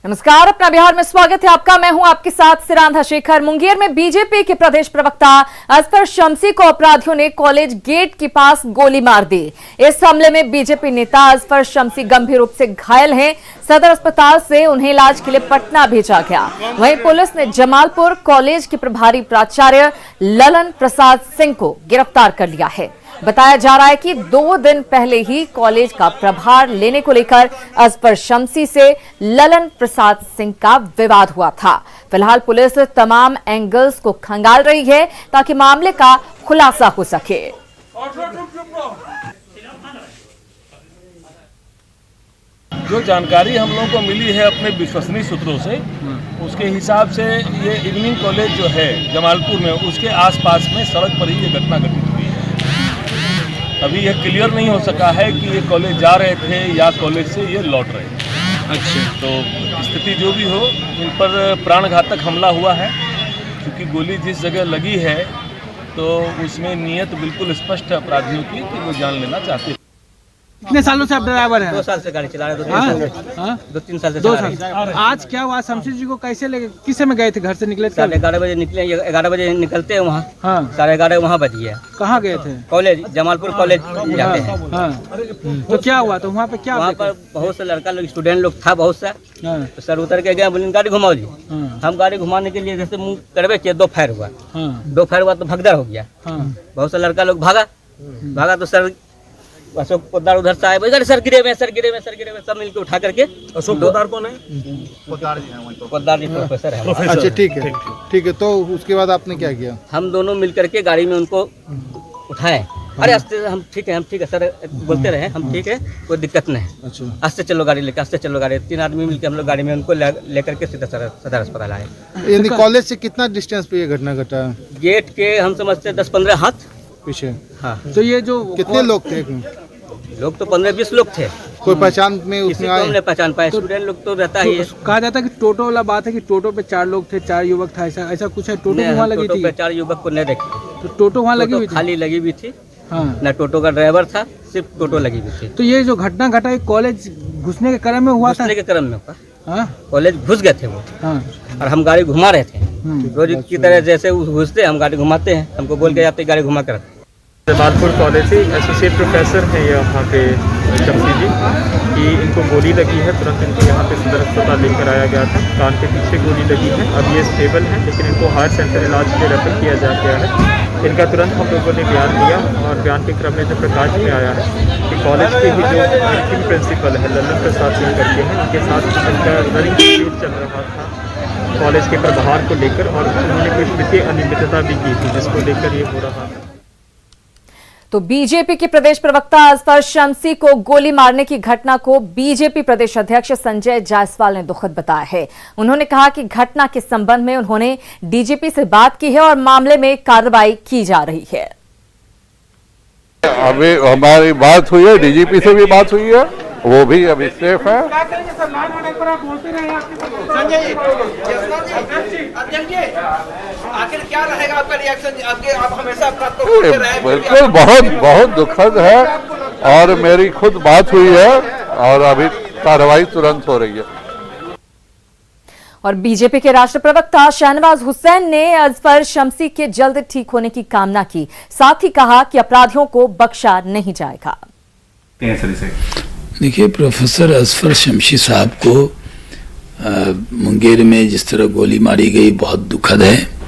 नमस्कार, अपना बिहार में स्वागत है आपका। मैं हूं आपके साथ सिरांधा शेखर। मुंगेर में बीजेपी के प्रदेश प्रवक्ता असफर शम्सी को अपराधियों ने कॉलेज गेट के पास गोली मार दी। इस हमले में बीजेपी नेता असफर शम्सी गंभीर रूप से घायल हैं। सदर अस्पताल से उन्हें इलाज के लिए पटना भेजा गया। वहीं पुलिस ने जमालपुर कॉलेज के प्रभारी प्राचार्य ललन प्रसाद सिंह को गिरफ्तार कर लिया है। बताया जा रहा है कि 2 दिन पहले ही कॉलेज का प्रभार लेने को लेकर असफर शम्सी से ललन प्रसाद सिंह का विवाद हुआ था। फिलहाल पुलिस तमाम एंगल्स को खंगाल रही है ताकि मामले का खुलासा हो सके। जो जानकारी हम लोगों को मिली है अपने विश्वसनीय सूत्रों से, उसके हिसाब से ये इवनिंग कॉलेज जो है जमालपुर में, उसके आसपास में सड़क पर ही ये घटना घटित हुई है। अभी यह क्लियर नहीं हो सका है कि ये कॉलेज जा रहे थे या कॉलेज से ये लौट रहे थे। अच्छा, तो स्थिति जो भी हो, इन पर प्राणघातक हमला हुआ है। क्योंकि गोली जिस जगह लगी है तो उसमें नीयत बिल्कुल स्पष्ट है अपराधियों की कि वो जान लेना चाहते हैं। कितने सालों से आप ड्राइवर हैं? 2 साल से गाड़ी चला रहे, 2-3 साल से 2 साल। और आज क्या हुआ? शमशी जी को कैसे लेके किस समय गए थे? घर से निकले थे? 11:30 बजे निकले। 11 बजे निकलते हैं वहाँ। हाँ। 11:30 वहाँ बज गया। कहाँ गए थे? कॉलेज, जमालपुर कॉलेज जाते हैं। हाँ। तो क्या हुआ? तो वहाँ पे क्या? वहाँ पर बहुत से लड़का लोग, स्टूडेंट लोग था बहुत सा। तो सर उतर के गया, बोले गाड़ी घुमाओ जी। हम गाड़ी घुमाने के लिए जैसे मुँह करवे किए, 2 फायर हुआ। 2 फायर हुआ तो भगदड़ हो गया। बहुत सा लड़का लोग भागा तो सर अशोक पोद्दार उधर से आए, इधर सर गिरे में सब मिलकर उठा करके। अशोक पोद्दार कौन है? पोद्दार जी प्रोफेसर है। अच्छा, ठीक है। तो उसके बाद आपने क्या किया? हम दोनों मिलकर के गाड़ी में उनको उठाए। अरे आस्ते, हम ठीक है सर बोलते रहे, हम ठीक है, कोई दिक्कत नहीं। अच्छा, आस्ते चलो गाड़ी लेकर, आस्ते चलो गाड़ी। 3 आदमी मिलकर हम लोग गाड़ी में उनको लेकर के सीधा सदर अस्पताल आए। यानी कॉलेज से कितना डिस्टेंस पे ये घटना घटा? गेट के हम समझते 10-15 हाथ पीछे। हाँ। तो ये जो कितने लोग थे? लोग तो 15-20 लोग थे। कोई पहचान में किसी उसमें को आए? हमने पहचान पाए। स्टूडेंट लोग तो रहता ही है। कहा जाता है कि टोटो वाला बात है कि टोटो पे 4 लोग थे, 4 युवक था, ऐसा कुछ है? टोटो वहाँ लगी थी? 4 युवक को नहीं देखे। तो टोटो वहाँ लगी हुई थी? खाली लगी हुई थी। हाँ। न टोटो का ड्राइवर था, सिर्फ टोटो लगी हुई थी। तो ये जो घटना घटा कॉलेज घुसने के क्रम में हुआ था? घुसने के क्रम में हुआ। हाँ। कॉलेज घुस गए थे वो। हाँ। और हम गाड़ी घुमा रहे थे। रोज की तरह जैसे घुसते हम गाड़ी घुमाते हैं, हमको बोल के जाते गाड़ी घुमा कर। जमालपुर कॉलेज से एसोसिएट प्रोफेसर हैं ये वहाँ पे शम्सी जी कि इनको गोली लगी है। तुरंत इनको यहाँ पे सदर अस्पताल लेकर आया गया था। कान के पीछे गोली लगी है। अब ये स्टेबल है, लेकिन इनको हायर सेंटर इलाज के लिए रेफर किया जा गया है। इनका तुरंत हम लोगों ने बयान दिया और बयान के क्रम में जो प्रकाश में आया है कि कॉलेज के ही जो वर्किंग प्रिंसिपल है ललन प्रसाद सिंह करके हैं, उनके साथ इनका रनिंग चल रहा था कॉलेज के प्रभार को लेकर, और उन्होंने कुछ वित्तीय अनियमितता भी की थी जिसको लेकर ये हो रहा है। तो बीजेपी के प्रदेश प्रवक्ता असफर शम्सी को गोली मारने की घटना को बीजेपी प्रदेश अध्यक्ष संजय जायसवाल ने दुखद बताया है। उन्होंने कहा कि घटना के संबंध में उन्होंने डीजीपी से बात की है और मामले में कार्रवाई की जा रही है। अभी हमारी बात हुई है, डीजीपी से भी बात हुई है, वो भी अभी सेफ है। आखिर क्या रहेगा आपका रिएक्शन? आप हमेशा बिल्कुल बहुत दुखद है, और मेरी खुद बात हुई है और अभी कार्रवाई तुरंत हो रही है। और बीजेपी के राष्ट्रीय प्रवक्ता शहनवाज हुसैन ने असफर शम्सी के जल्द ठीक होने की कामना की। साथ ही कहा कि अपराधियों को बख्शा नहीं जाएगा। देखिए, प्रोफेसर असफर शम्सी साहब को मुंगेर में जिस तरह गोली मारी गई बहुत दुखद है।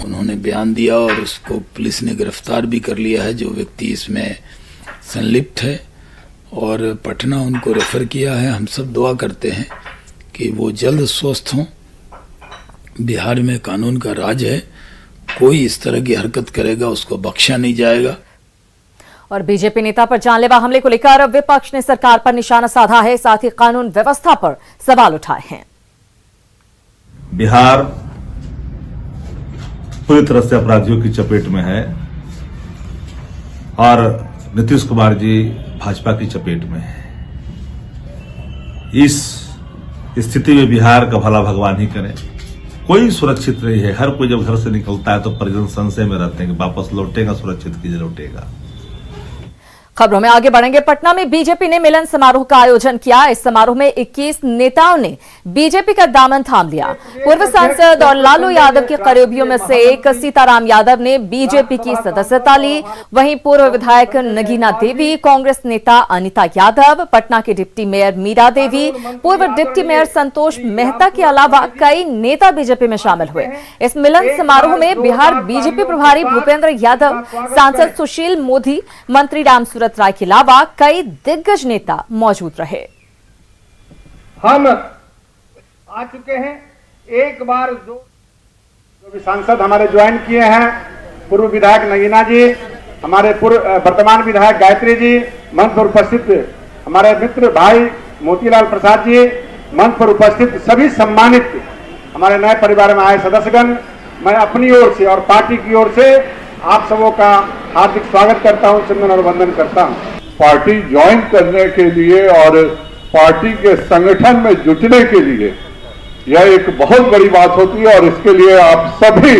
उन्होंने बयान दिया और उसको पुलिस ने गिरफ्तार भी कर लिया है, जो व्यक्ति इसमें संलिप्त है, और पटना उनको रेफर किया है। हम सब दुआ करते हैं कि वो जल्द स्वस्थ हों। बिहार में कानून का राज है, कोई इस तरह की हरकत करेगा उसको बख्शा नहीं जाएगा। और बीजेपी नेता पर जानलेवा हमले को लेकर विपक्ष ने सरकार पर निशाना साधा है, साथ ही कानून व्यवस्था पर सवाल उठाए हैं। बिहार पूरी तरह से अपराधियों की चपेट में है और नीतीश कुमार जी भाजपा की चपेट में है। इस स्थिति में बिहार का भला भगवान ही करे। कोई सुरक्षित नहीं है। हर कोई जब घर से निकलता है तो परिजन संशय में रहते हैं कि वापस लौटेगा, सुरक्षित कीजिए लौटेगा। खबरों में आगे बढ़ेंगे। पटना में बीजेपी ने मिलन समारोह का आयोजन किया। इस समारोह में 21 नेताओं ने बीजेपी का दामन थाम लिया। पूर्व सांसद और लालू यादव के करीबियों में से एक सीताराम यादव ने बीजेपी की सदस्यता ली। वहीं पूर्व विधायक नगीना देवी, कांग्रेस नेता अनिता यादव, पटना के डिप्टी मेयर मीरा देवी, पूर्व डिप्टी मेयर संतोष मेहता के अलावा कई नेता बीजेपी में शामिल हुए। इस मिलन समारोह में बिहार बीजेपी प्रभारी भूपेंद्र यादव, सांसद सुशील मोदी, मंत्री रामसूरत राय के अलावा कई दिग्गज नेता मौजूद रहे। हम आ चुके हैं, एक बार जो भी सांसद हमारे ज्वाइन किए हैं, पूर्व विधायक नगीना जी, हमारे वर्तमान विधायक गायत्री जी, मंच पर उपस्थित हमारे मित्र भाई मोतीलाल प्रसाद जी, मंच पर उपस्थित सभी सम्मानित हमारे नए परिवार में आए सदस्यगण, मैं अपनी ओर से और पार्टी की ओर से आप सबों का हार्दिक स्वागत करता हूं, चंदन और वंदन करता हूं। पार्टी ज्वाइन करने के लिए और पार्टी के संगठन में जुटने के लिए यह एक बहुत बड़ी बात होती है और इसके लिए आप सभी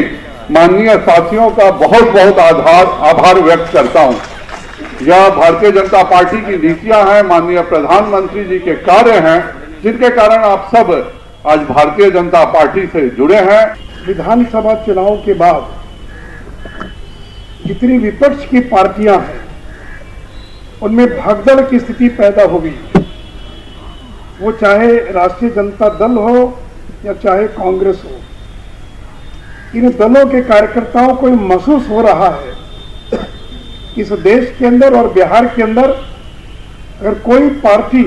माननीय साथियों का बहुत बहुत आभार व्यक्त करता हूं। यह भारतीय जनता पार्टी की नीतियां हैं, माननीय प्रधानमंत्री जी के कार्य हैं, जिनके कारण आप सब आज भारतीय जनता पार्टी से जुड़े हैं। विधानसभा चुनाव के बाद जितनी विपक्ष की पार्टियां हैं उनमें भगदड़ की स्थिति पैदा हो गई। वो चाहे राष्ट्रीय जनता दल हो या चाहे कांग्रेस हो, इन दलों के कार्यकर्ताओं को महसूस हो रहा है कि इस देश के अंदर और बिहार के अंदर अगर कोई पार्टी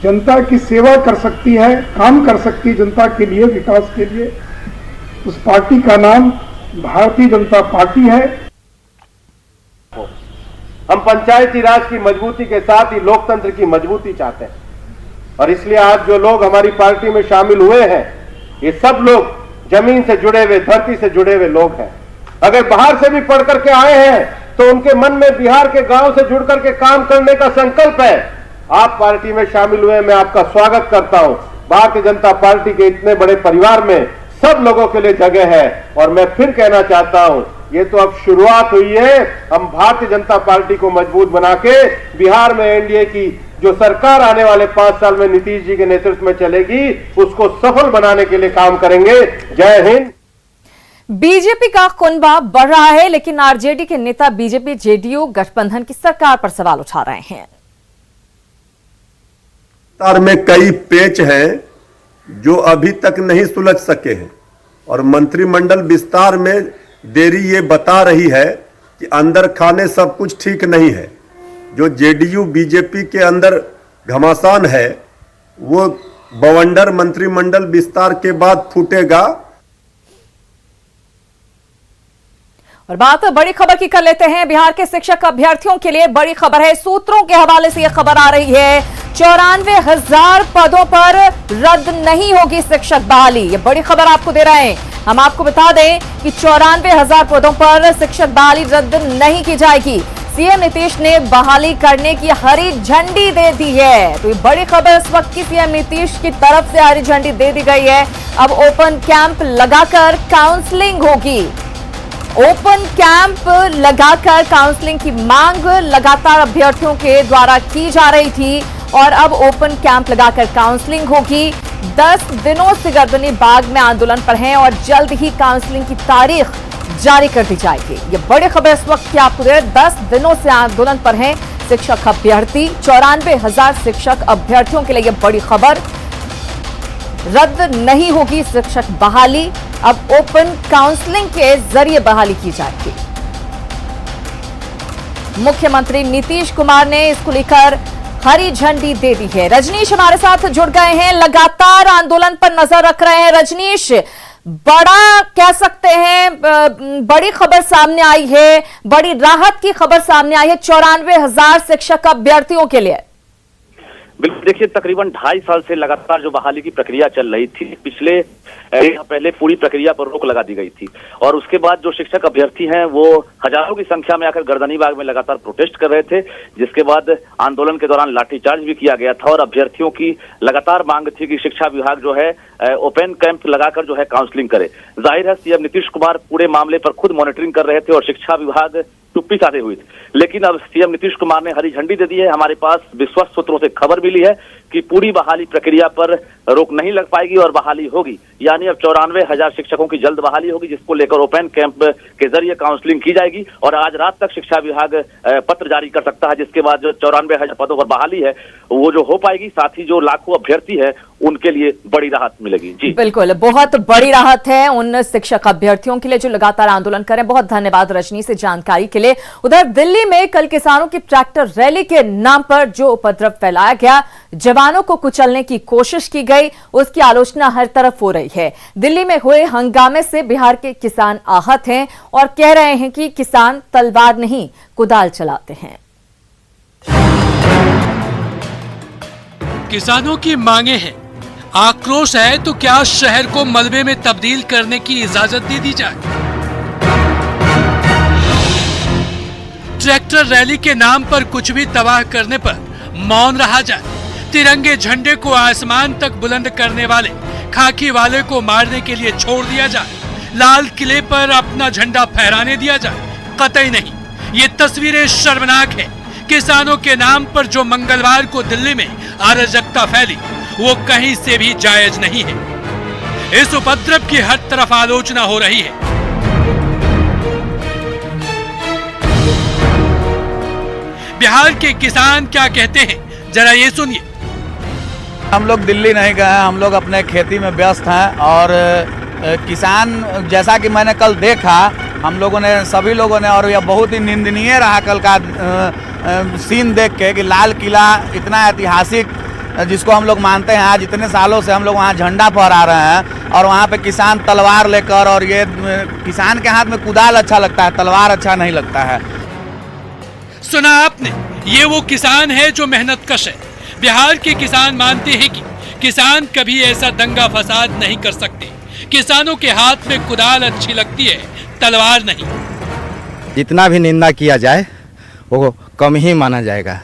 जनता की सेवा कर सकती है, काम कर सकती है जनता के लिए, विकास के लिए, उस पार्टी का नाम भारतीय जनता पार्टी है। हम पंचायती राज की मजबूती के साथ ही लोकतंत्र की मजबूती चाहते हैं और इसलिए आज जो लोग हमारी पार्टी में शामिल हुए हैं, ये सब लोग जमीन से जुड़े हुए, धरती से जुड़े हुए लोग हैं। अगर बाहर से भी पढ़ करके आए हैं तो उनके मन में बिहार के गांव से जुड़ करके काम करने का संकल्प है। आप पार्टी में शामिल हुए, मैं आपका स्वागत करता हूं। भारतीय जनता पार्टी के इतने बड़े परिवार में सब लोगों के लिए जगह है और मैं फिर कहना चाहता हूं, ये तो अब शुरुआत हुई है। हम भारतीय जनता पार्टी को मजबूत बना के बिहार में एनडीए की जो सरकार आने वाले 5 साल में नीतीश जी के नेतृत्व में चलेगी, उसको सफल बनाने के लिए काम करेंगे। जय हिंद। बीजेपी का कुनबा बढ़ रहा है, लेकिन आरजेडी के नेता बीजेपी जेडीयू गठबंधन की सरकार पर सवाल उठा रहे हैं। में कई पेच हैं जो अभी तक नहीं सुलझ सके हैं और मंत्रिमंडल विस्तार में देरी ये बता रही है कि अंदर खाने सब कुछ ठीक नहीं है। जो जेडीयू बीजेपी के अंदर घमासान है वो बवंडर मंत्रिमंडल विस्तार के बाद फूटेगा। और बात बड़ी खबर की कर लेते हैं। बिहार के शिक्षक अभ्यर्थियों के लिए बड़ी खबर है। सूत्रों के हवाले से यह खबर आ रही है, 94,000 पदों पर रद्द नहीं होगी शिक्षक बहाली। ये बड़ी खबर आपको दे रहे हैं। हम आपको बता दें कि 94,000 पदों पर शिक्षक बहाली रद्द नहीं की जाएगी। सीएम नीतीश ने बहाली करने की हरी झंडी दे दी है। तो ये बड़ी खबर इस वक्त की सीएम नीतीश की तरफ से हरी झंडी दे दी गई है। अब ओपन कैंप लगाकर काउंसलिंग होगी। ओपन कैंप लगाकर काउंसलिंग की मांग लगातार अभ्यर्थियों के द्वारा की जा रही थी और अब ओपन कैंप लगाकर काउंसलिंग होगी। 10 दिनों से गर्दनी बाग में आंदोलन पर हैं और जल्द ही काउंसलिंग की तारीख जारी कर दी जाएगी। ये बड़ी खबर इस वक्त की आपको दे, 10 दिनों से आंदोलन पर हैं शिक्षक अभ्यर्थी। 94,000 शिक्षक अभ्यर्थियों के लिए यह बड़ी खबर। रद्द नहीं होगी शिक्षक बहाली, अब ओपन काउंसलिंग के जरिए बहाली की जाएगी। मुख्यमंत्री नीतीश कुमार ने इसको लेकर हरी झंडी दे दी है। रजनीश हमारे साथ जुड़ गए हैं, लगातार आंदोलन पर नजर रख रहे हैं। रजनीश, बड़ा कह सकते हैं, बड़ी खबर सामने आई है, बड़ी राहत की खबर सामने आई है 94,000 शिक्षक अभ्यर्थियों के लिए। बिल्कुल, देखिए तकरीबन 2.5 साल से लगातार जो बहाली की प्रक्रिया चल रही थी, पिछले पहले पूरी प्रक्रिया पर रोक लगा दी गई थी और उसके बाद जो शिक्षक अभ्यर्थी हैं वो हजारों की संख्या में आकर गर्दनी बाग में लगातार प्रोटेस्ट कर रहे थे, जिसके बाद आंदोलन के दौरान लाठीचार्ज भी किया गया था और अभ्यर्थियों की लगातार मांग थी कि शिक्षा विभाग जो है ओपन कैंप लगाकर जो है काउंसलिंग करे। जाहिर है सीएम नीतीश कुमार पूरे मामले पर खुद मॉनिटरिंग कर रहे थे और शिक्षा विभाग चुप्पी साधे हुई थी। लेकिन अब सीएम नीतीश कुमार ने हरी झंडी दे दी है। हमारे पास विश्वस्त सूत्रों से खबर मिली है कि पूरी बहाली प्रक्रिया पर रोक नहीं लग पाएगी और बहाली होगी। यानी अब 94,000 शिक्षकों की जल्द बहाली होगी, जिसको लेकर ओपन कैंप के जरिए काउंसलिंग की जाएगी और आज रात तक शिक्षा विभाग पत्र जारी कर सकता है, जिसके बाद जो 94,000 पदों पर बहाली है वो जो हो पाएगी। साथ ही जो लाखों अभ्यर्थी है उनके लिए बड़ी राहत मिलेगी। जी बिल्कुल, बहुत बड़ी राहत है उन शिक्षक अभ्यर्थियों के लिए जो लगातार आंदोलन करें। बहुत धन्यवाद रजनी से जानकारी के लिए। उधर दिल्ली में कल किसानों की ट्रैक्टर रैली के नाम पर जो उपद्रव फैलाया गया, जवानों को कुचलने की कोशिश की गई, उसकी आलोचना हर तरफ हो रही है। दिल्ली में हुए हंगामे से बिहार के किसान आहत हैं और कह रहे हैं कि किसान तलवार नहीं कुदाल चलाते हैं। किसानों की मांगे हैं, आक्रोश है तो क्या शहर को मलबे में तब्दील करने की इजाजत दे दी जाए। ट्रैक्टर रैली के नाम पर कुछ भी तबाह करने पर मौन रहा जाए। तिरंगे झंडे को आसमान तक बुलंद करने वाले खाकी वाले को मारने के लिए छोड़ दिया जाए। लाल किले पर अपना झंडा फहराने दिया जाए, कतई नहीं। ये तस्वीरें शर्मनाक है। किसानों के नाम पर जो मंगलवार को दिल्ली में अराजकता फैली वो कहीं से भी जायज नहीं है। इस उपद्रव की हर तरफ आलोचना हो रही है। बिहार के किसान क्या कहते हैं, जरा ये सुनिए। हम लोग दिल्ली नहीं गए हैं, हम लोग अपने खेती में व्यस्त हैं और किसान, जैसा कि मैंने कल देखा, हम लोगों ने, सभी लोगों ने, और यह बहुत ही निंदनीय रहा कल का सीन देख के कि लाल किला इतना ऐतिहासिक जिसको हम लोग मानते हैं, आज इतने सालों से हम लोग वहाँ झंडा फहरा रहे हैं और वहाँ पे किसान तलवार लेकर, और ये किसान के हाथ में कुदाल अच्छा लगता है, तलवार अच्छा नहीं लगता है। सुना आपने, ये वो किसान है जो मेहनत कश है। बिहार के किसान मानते हैं कि किसान कभी ऐसा दंगा फसाद नहीं कर सकते। किसानों के हाथ में कुदाल अच्छी लगती है, तलवार नहीं। जितना भी निंदा किया जाए वो कम ही माना जाएगा।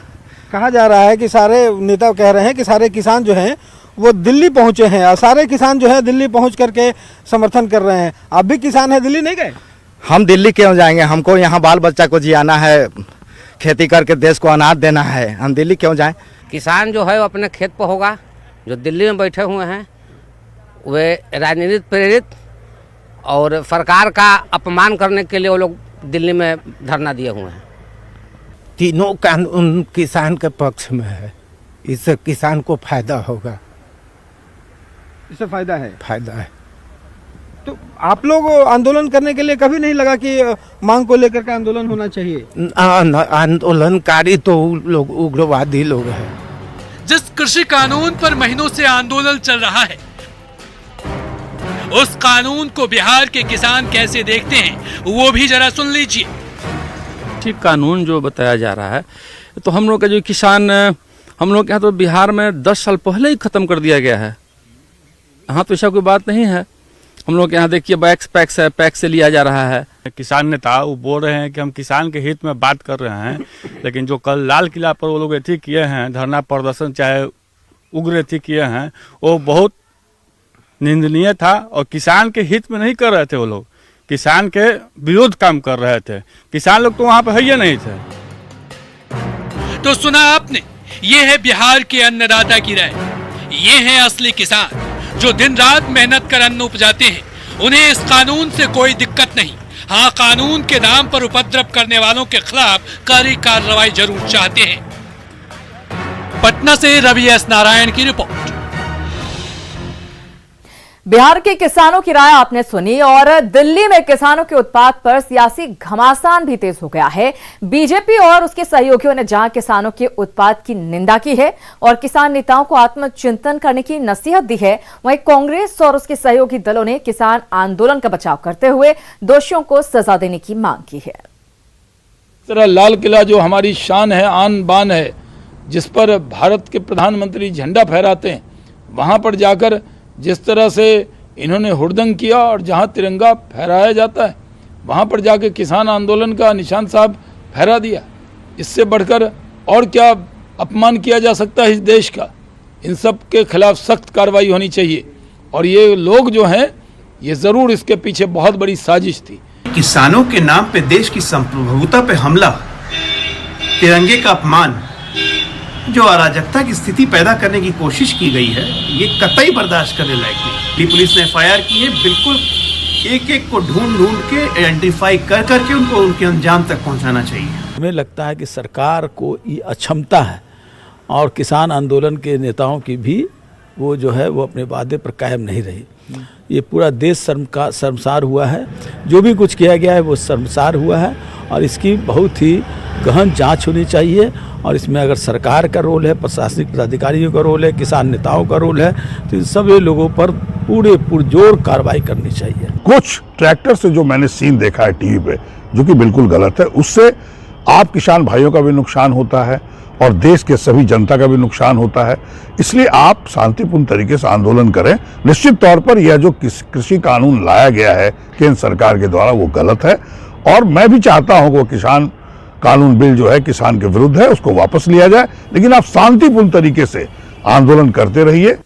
कहा जा रहा है कि सारे नेता कह रहे हैं कि सारे किसान जो हैं वो दिल्ली पहुंचे हैं और सारे किसान जो है दिल्ली पहुंच करके समर्थन कर रहे हैं। आप भी किसान हैं, दिल्ली नहीं गए? हम दिल्ली क्यों जाएंगे? हमको यहाँ बाल बच्चा को जियाना है, खेती करके देश को अनाज देना है, हम दिल्ली क्यों जाएं? किसान जो है वो अपने खेत पर होगा। जो दिल्ली में बैठे हुए हैं वे राजनीतिक प्रेरित और सरकार का अपमान करने के लिए वो लोग दिल्ली में धरना दिए हुए हैं। तीनों कानून किसान के पक्ष में है, इससे किसान को फायदा होगा। इससे फायदा है? फायदा है। तो आप लोग आंदोलन करने के लिए कभी नहीं लगा कि मांग को लेकर का आंदोलन होना चाहिए? आंदोलनकारी तो लोग उग्रवादी लोग हैं। जिस कृषि कानून पर महीनों से आंदोलन चल रहा है, उस कानून को बिहार के किसान कैसे देखते हैं वो भी जरा सुन लीजिए। ठीक कानून जो बताया जा रहा है, तो हम लोग का जो किसान, हम लोग के यहाँ तो बिहार में 10 साल पहले ही खत्म कर दिया गया है। यहाँ तो ऐसा कोई बात नहीं है। हम लोग यहाँ देखिए पैक्स है, पैक्स से लिया जा रहा है। किसान नेता वो बोल रहे हैं कि हम किसान के हित में बात कर रहे हैं, लेकिन जो कल लाल किला पर वो लोग एथी किए हैं, धरना प्रदर्शन चाहे उग्र एथी किए हैं, वो बहुत निंदनीय था और किसान के हित में नहीं कर रहे थे। वो लोग किसान के विरोध काम कर रहे थे। किसान लोग तो वहाँ पे है ही नहीं थे। तो सुना आपने, ये है बिहार के अन्नदाता की राय। ये है असली किसान जो दिन रात मेहनत कर अन्न उपजाते हैं। उन्हें इस कानून से कोई दिक्कत नहीं। हाँ, कानून के नाम पर उपद्रव करने वालों के खिलाफ कड़ी कार्रवाई जरूर चाहते हैं। पटना से रवि एस नारायण की रिपोर्ट। बिहार के किसानों की राय आपने सुनी और दिल्ली में किसानों के उत्पाद पर सियासी घमासान भी तेज हो गया है। बीजेपी और उसके सहयोगियों ने जहां किसानों के उत्पाद की निंदा की है और किसान नेताओं को आत्मचिंतन करने की नसीहत दी है, वहीं कांग्रेस और उसके सहयोगी दलों ने किसान आंदोलन का बचाव करते हुए दोषियों को सजा देने की मांग की है। तरह लाल किला जो हमारी शान है, आन बान है, जिस पर भारत के प्रधानमंत्री झंडा फहराते हैं, वहां पर जाकर जिस तरह से इन्होंने हुड़दंग किया और जहां तिरंगा फहराया जाता है वहां पर जाके किसान आंदोलन का निशान साहब फहरा दिया। इससे बढ़कर और क्या अपमान किया जा सकता है इस देश का? इन सब के खिलाफ सख्त कार्रवाई होनी चाहिए और ये लोग जो हैं ये ज़रूर इसके पीछे बहुत बड़ी साजिश थी। किसानों के नाम पे देश की संप्रभुता पे हमला, तिरंगे का अपमान, जो अराजकता की स्थिति पैदा करने की कोशिश की गई है, ये कतई बर्दाश्त करने लायक नहीं। पुलिस ने एफआईआर की है, बिल्कुल एक एक को ढूंढ के आइडेंटिफाई कर करके उनको उनके अंजाम तक पहुंचाना चाहिए। हमें लगता है कि सरकार को ये अक्षमता है और किसान आंदोलन के नेताओं की भी वो जो है वो अपने वादे पर कायम नहीं रही। ये पूरा देश शर्मसार हुआ है, जो भी कुछ किया गया है वो शर्मसार हुआ है और इसकी बहुत ही गहन जांच होनी चाहिए। और इसमें अगर सरकार का रोल है, प्रशासनिक पदाधिकारियों का रोल है, किसान नेताओं का रोल है, तो इन सभी लोगों पर पूरे पुरजोर कार्रवाई करनी चाहिए। कुछ ट्रैक्टर से जो मैंने सीन देखा है टीवी पे, जो कि बिल्कुल गलत है, उससे आप किसान भाइयों का भी नुकसान होता है और देश के सभी जनता का भी नुकसान होता है। इसलिए आप शांतिपूर्ण तरीके से आंदोलन करें। निश्चित तौर पर यह जो कृषि कानून लाया गया है केंद्र सरकार के द्वारा, वो गलत है और मैं भी चाहता हूं कि किसान कानून बिल जो है किसान के विरुद्ध है, उसको वापस लिया जाए, लेकिन आप शांतिपूर्ण तरीके से आंदोलन करते रहिए।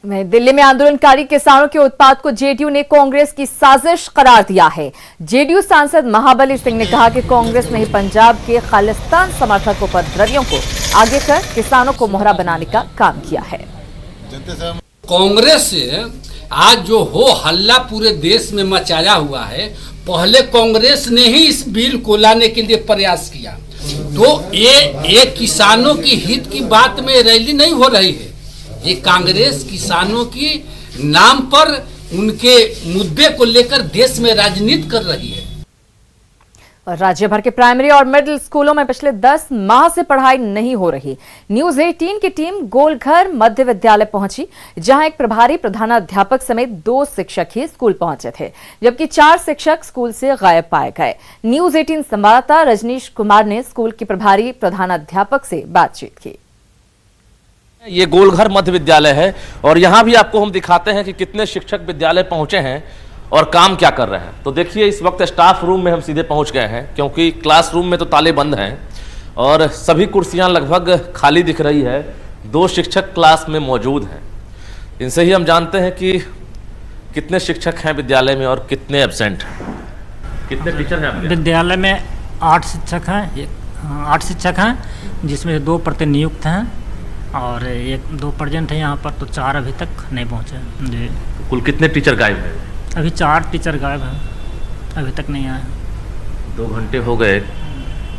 दिल्ली में आंदोलनकारी किसानों के उत्पात को जेडीयू ने कांग्रेस की साजिश करार दिया है। जेडीयू सांसद महाबली सिंह ने कहा कि कांग्रेस ने पंजाब के खालिस्तान समर्थक उपद्रवियों को आगे कर किसानों को मोहरा बनाने का काम किया है। कांग्रेस से आज जो हो हल्ला पूरे देश में मचाया हुआ है, पहले कांग्रेस ने ही इस बिल को लाने के लिए प्रयास किया। तो ये किसानों की हित की बात में रैली नहीं हो रही है, ये कांग्रेस किसानों की नाम पर उनके मुद्दे को लेकर देश में राजनीति कर रही है। और राज्य भर के प्राइमरी और मिडिल स्कूलों में पिछले 10 माह से पढ़ाई नहीं हो रही। न्यूज 18 की टीम गोलघर मध्य विद्यालय पहुंची, जहां एक प्रभारी प्रधानाध्यापक समेत 2 शिक्षक ही स्कूल पहुंचे थे, जबकि 4 शिक्षक स्कूल से गायब पाए गए। न्यूज 18 संवाददाता रजनीश कुमार ने स्कूल के प्रभारी प्रधानाध्यापक से बातचीत की। ये गोलघर मध्य विद्यालय है और यहाँ भी आपको हम दिखाते हैं कि कितने शिक्षक विद्यालय पहुंचे हैं और काम क्या कर रहे हैं। तो देखिए, इस वक्त स्टाफ रूम में हम सीधे पहुंच गए हैं, क्योंकि क्लासरूम में तो ताले बंद हैं और सभी कुर्सियां लगभग खाली दिख रही है। 2 शिक्षक क्लास में मौजूद हैं। इनसे ही हम जानते हैं कि कितने शिक्षक हैं विद्यालय में और कितने एब्सेंट हैं। कितने टीचर हैं आपके विद्यालय में? 8 शिक्षक हैं, 8 शिक्षक हैं, जिसमें 2 प्रतिनियुक्त हैं और 2 प्रेजेंट है यहाँ पर, तो 4 अभी तक नहीं पहुँचे जी। कुल कितने टीचर गायब हैं? अभी 4 टीचर गायब हैं, अभी तक नहीं आए। 2 घंटे हो गए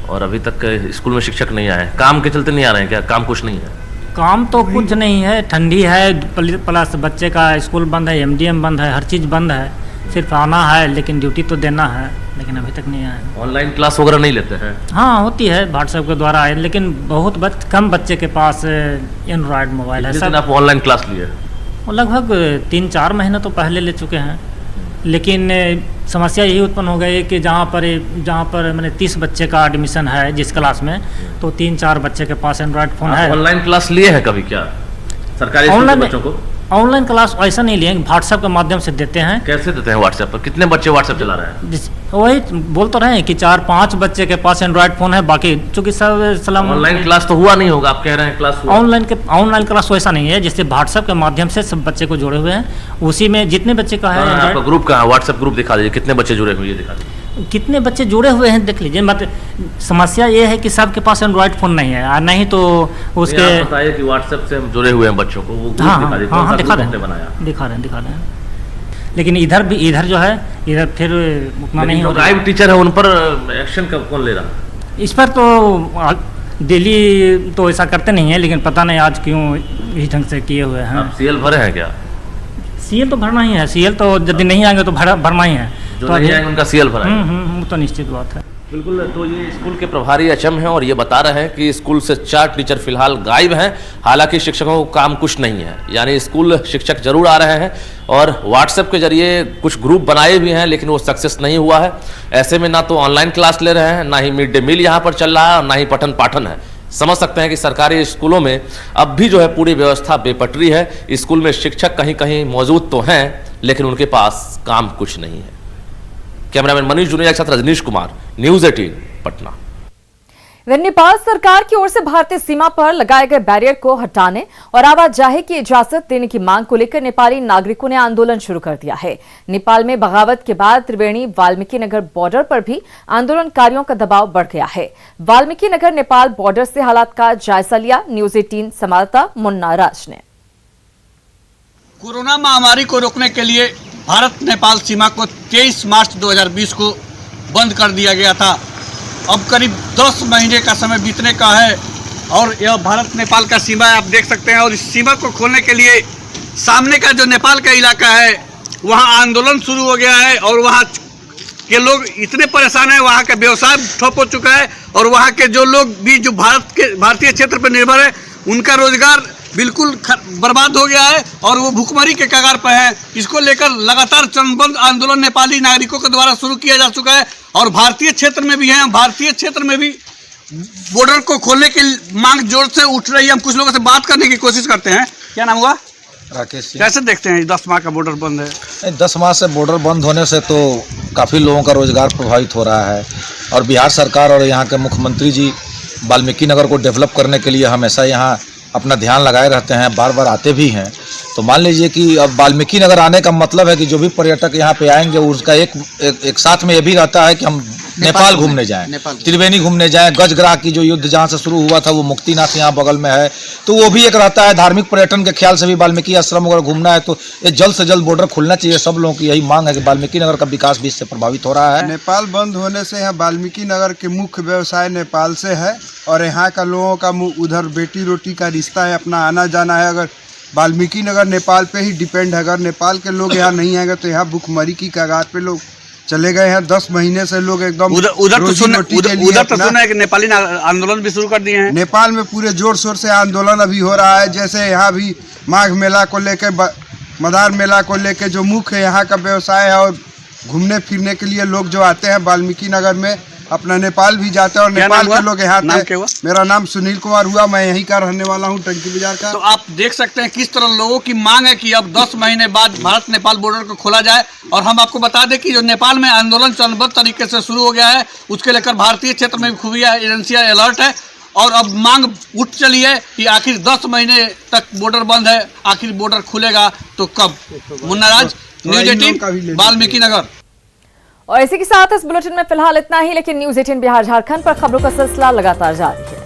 और अभी तक स्कूल में शिक्षक नहीं आए। काम के चलते नहीं आ रहे हैं क्या? काम कुछ नहीं है? काम तो कुछ नहीं है, ठंडी है, प्लस बच्चे का स्कूल बंद है, एमडीएम बंद है, हर चीज़ बंद है। सिर्फ आना है, लेकिन ड्यूटी तो देना है, लेकिन अभी तक नहीं आए। ऑनलाइन क्लास वगैरह नहीं लेते हैं? हाँ, होती है व्हाट्सएप के द्वारा, लेकिन बहुत कम बच्चे के पास एंड्रॉयड मोबाइल है। सब आप ऑनलाइन क्लास लिए? लगभग 3-4 महीने तो पहले ले चुके हैं, लेकिन समस्या यही उत्पन्न हो गई कि जहाँ पर मैंने 30 बच्चे का एडमिशन है जिस क्लास में, तो 3-4 बच्चे के पास एंड्रॉयड फ़ोन है। ऑनलाइन क्लास लिए हैं कभी क्या सरकारी स्कूल के बच्चों को? ऑनलाइन क्लास ऐसा नहीं लिए, व्हाट्सएप के माध्यम से देते हैं। कैसे देते हैं व्हाट्सएप पर? कितने बच्चे व्हाट्सएप चला रहे हैं? वही बोल तो रहे हैं कि 4-5 बच्चे के पास एंड्रॉयड फ़ोन है, बाकी चूँकि सब सलाम। ऑनलाइन क्लास तो हुआ नहीं होगा, आप कह रहे हैं क्लास हुआ? ऑनलाइन क्लास वैसा नहीं है, जिससे व्हाट्सएप के माध्यम से सब बच्चे को जुड़े हुए हैं, उसी में जितने बच्चे का है। आपका ग्रुप कहाँ है? व्हाट्सएप ग्रुप दिखा दीजिए, कितने बच्चे जुड़े हुए ये दिखा दीजिए। कितने बच्चे जुड़े हुए हैं देख लीजिए। मत समस्या ये है कि सबके पास एंड्रॉयड फ़ोन नहीं है, नहीं तो उसके बताइए कि व्हाट्सएप से हम जुड़े हुए हैं बच्चों को, वो ग्रुप दिखा रहे हैं। लेकिन इधर जो है, इधर फिर उतना नहीं हो रहा। गायब टीचर है, उन पर एक्शन कौन ले रहा है? इस पर तो डेली तो ऐसा करते नहीं है, लेकिन पता नहीं आज क्यों इस ढंग से किए हुए हैं। आप सीएल भरे हैं क्या? सीएल तो भरना ही है, सीएल तो यदि नहीं आएंगे तो भरना ही है। जो नहीं आएंगे उनका सीएल भरा है, तो निश्चित बात है। बिल्कुल। तो ये स्कूल के प्रभारी अचम हैं और ये बता रहे हैं कि स्कूल से 4 टीचर फिलहाल गायब हैं। हालांकि शिक्षकों को काम कुछ नहीं है, यानी स्कूल शिक्षक जरूर आ रहे हैं और व्हाट्सएप के जरिए कुछ ग्रुप बनाए भी हैं, लेकिन वो सक्सेस नहीं हुआ है। ऐसे में ना तो ऑनलाइन क्लास ले रहे हैं, ना ही मिड डे मील यहाँ पर चल रहा है और ना ही पठन पाठन है। समझ सकते हैं कि सरकारी स्कूलों में अब भी जो है पूरी व्यवस्था बेपटरी है। स्कूल में शिक्षक कहीं कहीं मौजूद तो हैं, लेकिन उनके पास काम कुछ नहीं है। कैमरामैन मनीष जुनेजा के साथ रजनीश कुमार, न्यूज 18 पटना। वह नेपाल सरकार की ओर से भारतीय सीमा पर लगाए गए बैरियर को हटाने और आवाजाही की इजाजत देने की मांग को लेकर नेपाली नागरिकों ने आंदोलन शुरू कर दिया है। नेपाल में बगावत के बाद त्रिवेणी वाल्मीकि नगर बॉर्डर पर भी आंदोलनकारियों का दबाव बढ़ गया है। वाल्मीकि नगर नेपाल बॉर्डर से हालात का जायजा लिया न्यूज 18 संवाददाता मुन्ना राज ने। कोरोना महामारी को रोकने के लिए भारत नेपाल सीमा को 23 मार्च 2020 को बंद कर दिया गया था। अब करीब 10 महीने का समय बीतने का है और यह भारत नेपाल का सीमा है, आप देख सकते हैं। और इस सीमा को खोलने के लिए सामने का जो नेपाल का इलाका है वहां आंदोलन शुरू हो गया है और वहां के लोग इतने परेशान हैं, वहां का व्यवसाय ठप हो चुका है और वहां के जो लोग भी जो भारतीय क्षेत्र पर निर्भर है उनका रोजगार बिल्कुल बर्बाद हो गया है और वो भूखमरी के कगार पर है। इसको लेकर लगातार चरणबद्ध आंदोलन नेपाली नागरिकों के द्वारा शुरू किया जा चुका है और भारतीय क्षेत्र में भी है। भारतीय क्षेत्र में भी बॉर्डर को खोलने की मांग जोर से उठ रही है। हम कुछ लोगों से बात करने की कोशिश करते हैं। क्या नाम हुआ? राकेश। कैसे देखते हैं 10 माह का बॉर्डर बंद है? 10 माह से बॉर्डर बंद होने से तो काफ़ी लोगों का रोजगार प्रभावित हो रहा है और बिहार सरकार और यहाँ के मुख्यमंत्री जी वाल्मीकि नगर को डेवलप करने के लिए हमेशा यहाँ अपना ध्यान लगाए रहते हैं, बार बार आते भी हैं। तो मान लीजिए कि अब वाल्मीकि नगर आने का मतलब है कि जो भी पर्यटक यहाँ पे आएंगे उसका एक साथ में ये भी रहता है कि हम नेपाल घूमने जाएं, त्रिवेणी घूमने जाएं। गजग्राह की जो युद्ध जहाँ से शुरू हुआ था वो मुक्तिनाथ यहाँ बगल में है, तो वो भी एक रहता है। धार्मिक पर्यटन के ख्याल से भी वाल्मीकि आश्रम वगैरह घूमना है तो ये जल्द से जल्द बॉर्डर खुलना चाहिए। सब लोगों की यही मांग है कि वाल्मीकि नगर का विकास भी इससे प्रभावित हो रहा है। नेपाल बंद होने से यहाँ वाल्मीकि नगर के मुख्य व्यवसाय नेपाल से है और यहाँ का लोगों का उधर बेटी रोटी का रिश्ता है, अपना आना जाना है। अगर वाल्मीकि नगर नेपाल पे ही डिपेंड है, अगर नेपाल के लोग यहाँ नहीं आएंगे तो यहाँ भूखमरी की कगार पे लोग चले गए हैं। 10 महीने से लोग एकदम उधर तो सुना है कि नेपाली आंदोलन भी शुरू कर दिए हैं। नेपाल में पूरे जोर शोर से आंदोलन अभी हो रहा है। जैसे यहाँ भी माघ मेला को लेके, मदार मेला को लेके जो मुख्य यहाँ का व्यवसाय है और घूमने फिरने के लिए लोग जो आते हैं वाल्मीकि नगर में अपना नेपाल भी जाते हैं और नेपाल के लोग यहाँ आते हैं। मेरा नाम सुनील कुमार हुआ, मैं यहीं का रहने वाला हूँ, टंकी बाजार का। तो आप देख सकते हैं किस तरह लोगों की मांग है कि अब 10 महीने बाद भारत नेपाल बॉर्डर को खोला जाए। और हम आपको बता दें कि जो नेपाल में आंदोलन चरणबद्ध तरीके से शुरू हो गया है उसके लेकर भारतीय क्षेत्र में भी खुफिया एजेंसियां अलर्ट है और अब मांग उठ चली है कि आखिर 10 महीने तक बॉर्डर बंद है, आखिर बॉर्डर खुलेगा तो कब? मुन्ना राज, न्यूज 18 वाल्मीकि नगर। और इसी के साथ इस बुलेटिन में फिलहाल इतना ही, लेकिन न्यूज 18 बिहार झारखंड पर खबरों का सिलसिला लगातार जारी है।